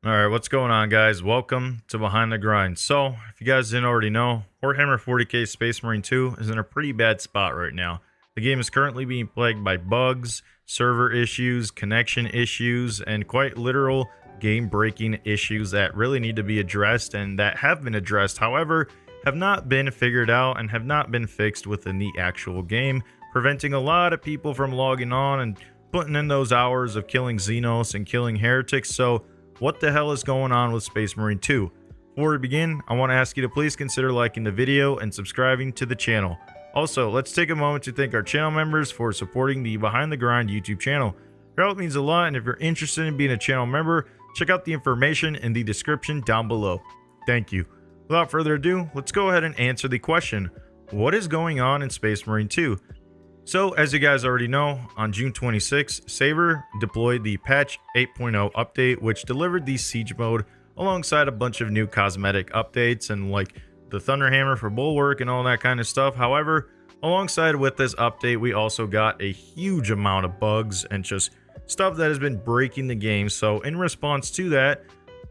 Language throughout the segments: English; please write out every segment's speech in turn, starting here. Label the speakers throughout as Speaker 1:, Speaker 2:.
Speaker 1: All right, what's going on, guys? Welcome to Behind the Grind. So, if you guys didn't already know, Warhammer 40k Space Marine 2 is in a pretty bad spot right now. The game is currently being plagued by bugs, server issues, connection issues, and quite literal game-breaking issues that really need to be addressed and that have been addressed, however, have not been figured out and have not been fixed within the actual game, preventing a lot of people from logging on and putting in those hours of killing Xenos and killing heretics. So, what the hell is going on with Space Marine 2? Before we begin, I want to ask you to please consider liking the video and subscribing to the channel. Also, let's take a moment to thank our channel members for supporting the Behind the Grind YouTube channel. Your help means a lot, and if you're interested in being a channel member, check out the information in the description down below. Thank you. Without further ado, let's go ahead and answer the question, what is going on in Space Marine 2? So, as you guys already know, on June 26, Saber deployed the patch 8.0 update, which delivered the siege mode alongside a bunch of new cosmetic updates and like the Thunderhammer for Bulwark and all that kind of stuff. However, alongside with this update, we also got a huge amount of bugs and just stuff that has been breaking the game. So, in response to that,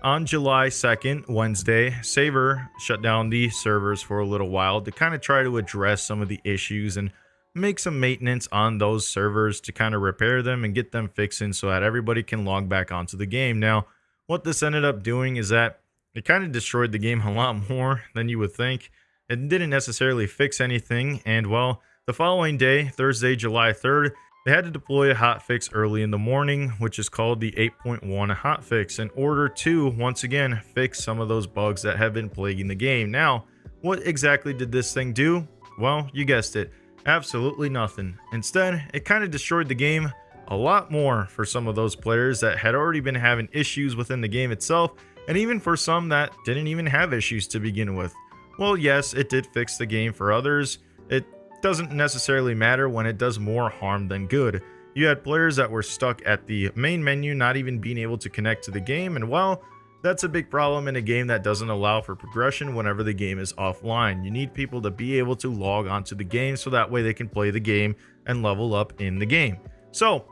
Speaker 1: on July 2nd, Wednesday, Saber shut down the servers for a little while to kind of try to address some of the issues and make some maintenance on those servers to kind of repair them and get them fixing so that everybody can log back onto the game. Now, what this ended up doing is that it kind of destroyed the game a lot more than you would think. It didn't necessarily fix anything, and well, the following day, Thursday, July 3rd, they had to deploy a hotfix early in the morning, which is called the 8.1 hotfix, in order to, once again, fix some of those bugs that have been plaguing the game. Now, what exactly did this thing do? Well, you guessed it. Absolutely nothing. Instead, it kind of destroyed the game a lot more for some of those players that had already been having issues within the game itself, and even for some that didn't even have issues to begin with. Well, yes, it did fix the game for others. It doesn't necessarily matter when it does more harm than good. You had players that were stuck at the main menu, not even being able to connect to the game, and well, that's a big problem in a game that doesn't allow for progression whenever the game is offline. You need people to be able to log onto the game so that way they can play the game and level up in the game. So,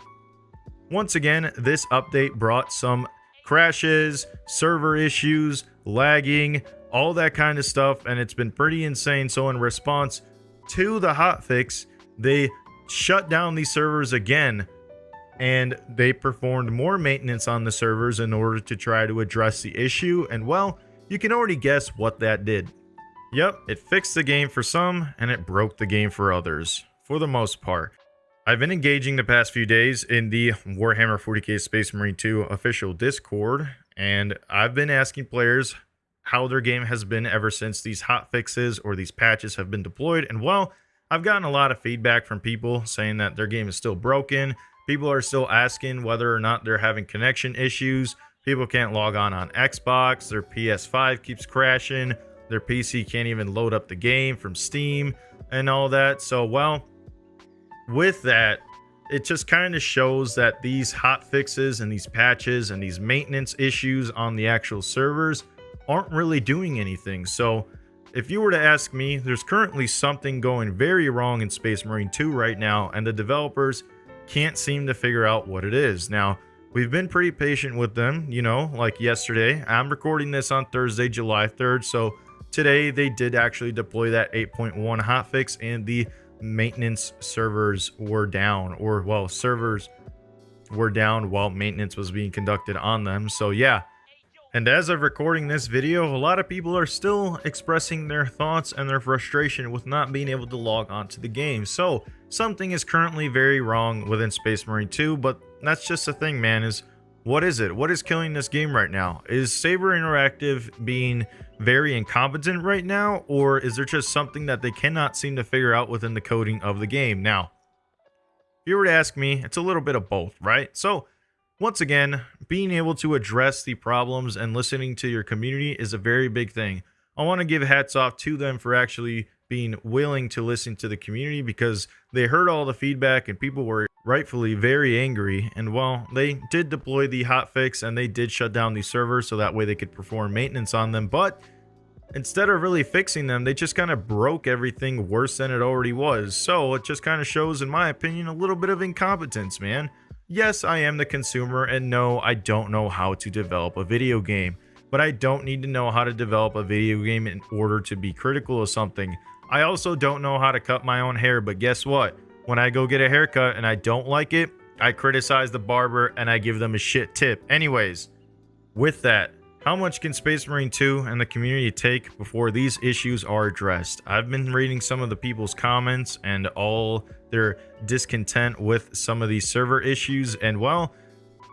Speaker 1: once again, this update brought some crashes, server issues, lagging, all that kind of stuff, and it's been pretty insane. So in response to the hotfix, they shut down these servers again, and they performed more maintenance on the servers in order to try to address the issue, and well, you can already guess what that did. Yep, it fixed the game for some, and it broke the game for others, for the most part. I've been engaging the past few days in the Warhammer 40k Space Marine 2 official Discord, and I've been asking players how their game has been ever since these hotfixes or these patches have been deployed, and well, I've gotten a lot of feedback from people saying that their game is still broken. People are still asking whether or not they're having connection issues. People can't log on Xbox. Their PS5 keeps crashing. Their PC can't even load up the game from Steam and all that. So, well, with that, it just kind of shows that these hot fixes and these patches and these maintenance issues on the actual servers aren't really doing anything. So, if you were to ask me, there's currently something going very wrong in Space Marine 2 right now, and the developers can't seem to figure out what it is. Now, we've been pretty patient with them, you know, like yesterday. I'm recording this on Thursday, July 3rd, so today they did actually deploy that 8.1 hotfix, and the maintenance servers were down, or well, servers were down while maintenance was being conducted on them. So yeah, and as of recording this video, a lot of people are still expressing their thoughts and their frustration with not being able to log on to the game. So something is currently very wrong within Space Marine 2, but that's just the thing, man, is what is it? What is killing this game right now? Is Saber Interactive being very incompetent right now, or is there just something that they cannot seem to figure out within the coding of the game? Now, if you were to ask me, it's a little bit of both, right? So, once again, being able to address the problems and listening to your community is a very big thing. I want to give hats off to them for actually being willing to listen to the community, because they heard all the feedback and people were rightfully very angry. And well, they did deploy the hotfix and they did shut down the servers so that way they could perform maintenance on them. But instead of really fixing them, they just kind of broke everything worse than it already was. So it just kind of shows, in my opinion, a little bit of incompetence, man. Yes, I am the consumer, and no, I don't know how to develop a video game. But I don't need to know how to develop a video game in order to be critical of something. I also don't know how to cut my own hair, but guess what? When I go get a haircut and I don't like it, I criticize the barber and I give them a shit tip. Anyways, with that, how much can Space Marine 2 and the community take before these issues are addressed? I've been reading some of the people's comments and all their discontent with some of these server issues, and well,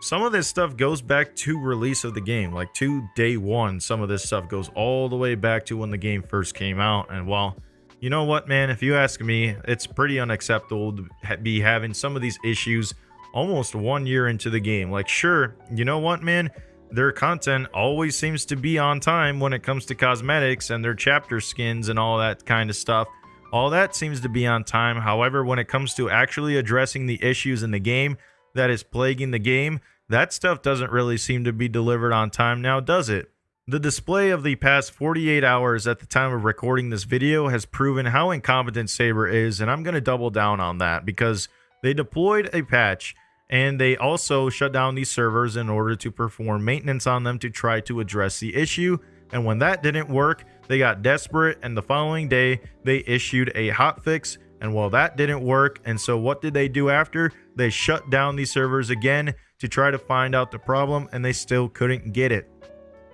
Speaker 1: some of this stuff goes back to release of the game, like to day one. Some of this stuff goes all the way back to when the game first came out. And well, you know what, man, if you ask me, it's pretty unacceptable to be having some of these issues almost 1 year into the game. Like, sure, you know what, man, their content always seems to be on time when it comes to cosmetics and their chapter skins and all that kind of stuff. All that seems to be on time. However, when it comes to actually addressing the issues in the game that is plaguing the game, that stuff doesn't really seem to be delivered on time now, does it? The display of the past 48 hours at the time of recording this video has proven how incompetent Saber is, and I'm going to double down on that because they deployed a patch and they also shut down these servers in order to perform maintenance on them to try to address the issue. And when that didn't work, they got desperate, and the following day they issued a hotfix. And well, that didn't work, and so what did they do after? They shut down these servers again to try to find out the problem, and they still couldn't get it.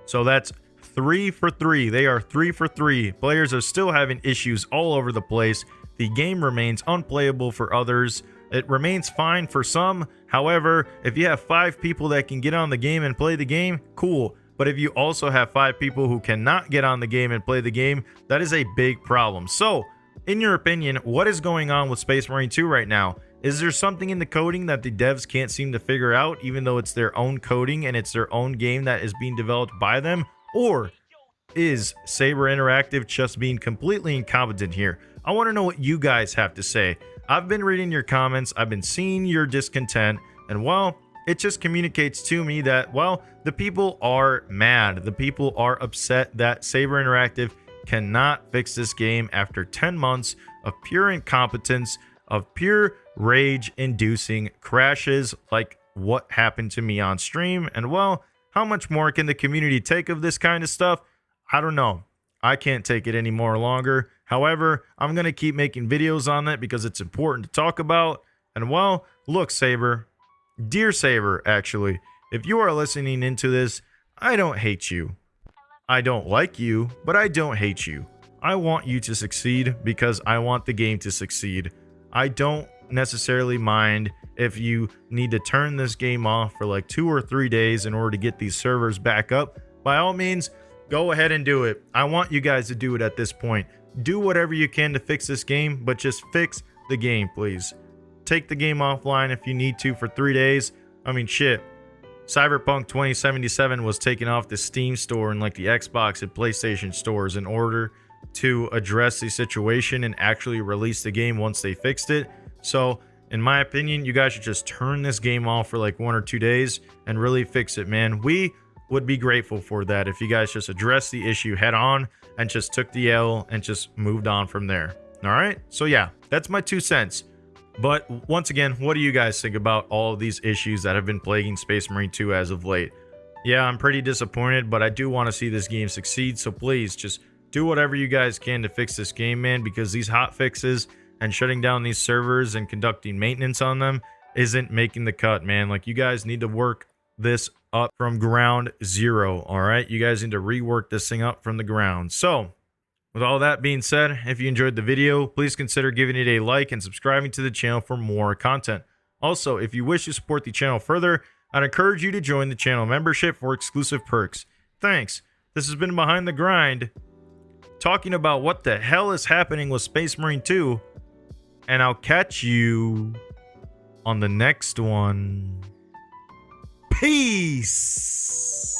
Speaker 1: So that's 3 for 3. They are 3 for 3. Players are still having issues all over the place. The game remains unplayable for others. It remains fine for some. However, if you have 5 people that can get on the game and play the game, cool. But if you also have 5 people who cannot get on the game and play the game, that is a big problem. So, in your opinion, what is going on with Space Marine 2 right now? Is there something in the coding that the devs can't seem to figure out, even though it's their own coding and it's their own game that is being developed by them? Or is Saber Interactive just being completely incompetent here? I want to know what you guys have to say. I've been reading your comments, I've been seeing your discontent, and well, it just communicates to me that, well, the people are mad. The people are upset that Saber Interactive cannot fix this game after 10 months of pure incompetence, of pure rage-inducing crashes like what happened to me on stream. And well, how much more can the community take of this kind of stuff? I don't know. I can't take it any more longer. However, I'm going to keep making videos on it because it's important to talk about. And well, look, Saber, dear Saber, actually, if you are listening into this, I don't hate you. I don't like you, but I don't hate you. I want you to succeed because I want the game to succeed. I don't necessarily mind if you need to turn this game off for like 2 or 3 days in order to get these servers back up. By all means, go ahead and do it. I want you guys to do it at this point. Do whatever you can to fix this game, but just fix the game, please. Take the game offline if you need to for 3 days. I mean, shit. Cyberpunk 2077 was taken off the Steam store and like the Xbox and PlayStation stores in order to address the situation and actually release the game once they fixed it. So, in my opinion, you guys should just turn this game off for like 1 or 2 days and really fix it, man. We would be grateful for that if you guys just addressed the issue head on and just took the L and just moved on from there. All right? So yeah, that's my 2 cents. But once again, what do you guys think about all of these issues that have been plaguing Space Marine 2 as of late? Yeah, I'm pretty disappointed, but I do want to see this game succeed. So please just do whatever you guys can to fix this game, man, because these hot fixes and shutting down these servers and conducting maintenance on them isn't making the cut, man. Like, you guys need to work this up from ground zero, all right? You guys need to rework this thing up from the ground. So, with all that being said, if you enjoyed the video, please consider giving it a like and subscribing to the channel for more content. Also, if you wish to support the channel further, I'd encourage you to join the channel membership for exclusive perks. Thanks. This has been Behind the Grind, talking about what the hell is happening with Space Marine 2, and I'll catch you on the next one. Peace!